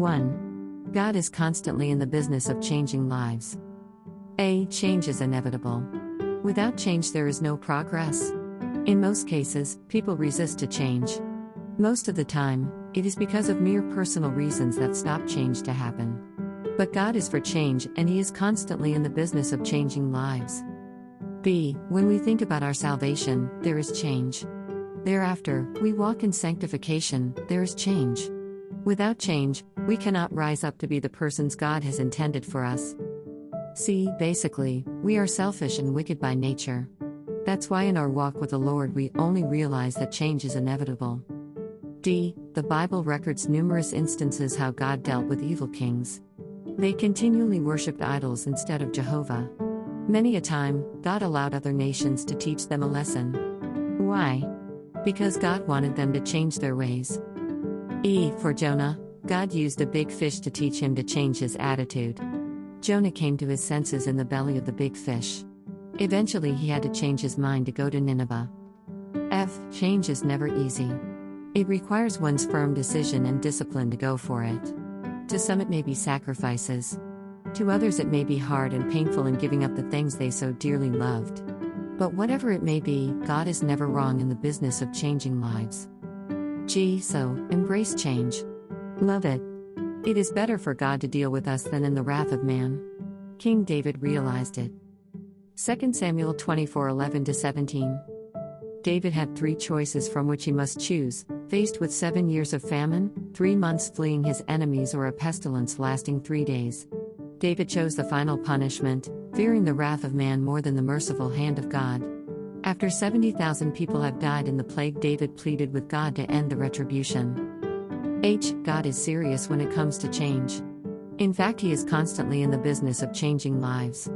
1. God is constantly in the business of changing lives. A. Change is inevitable. Without change, there is no progress. In most cases, people resist to change. Most of the time, it is because of mere personal reasons that stop change to happen. But God is for change, and He is constantly in the business of changing lives. B. When we think about our salvation, there is change. Thereafter, we walk in sanctification, there is change. Without change, we cannot rise up to be the persons God has intended for us. C. Basically, we are selfish and wicked by nature. That's why in our walk with the Lord we only realize that change is inevitable. D. The Bible records numerous instances how God dealt with evil kings. They continually worshipped idols instead of Jehovah. Many a time, God allowed other nations to teach them a lesson. Why? Because God wanted them to change their ways. E. For Jonah, God used a big fish to teach him to change his attitude. Jonah came to his senses in the belly of the big fish. Eventually he had to change his mind to go to Nineveh. F. Change is never easy. It requires one's firm decision and discipline to go for it. To some it may be sacrifices. To others it may be hard and painful in giving up the things they so dearly loved. But whatever it may be, God is never wrong in the business of changing lives. G. So, embrace change. Love it. It is better for God to deal with us than in the wrath of man. King David realized it. 2 Samuel 24:11-17. David had 3 choices from which he must choose, faced with 7 years of famine, 3 months fleeing his enemies, or a pestilence lasting 3 days. David chose the final punishment, fearing the wrath of man more than the merciful hand of God. After 70,000 people have died in the plague, David pleaded with God to end the retribution. H. God is serious when it comes to change. In fact, He is constantly in the business of changing lives.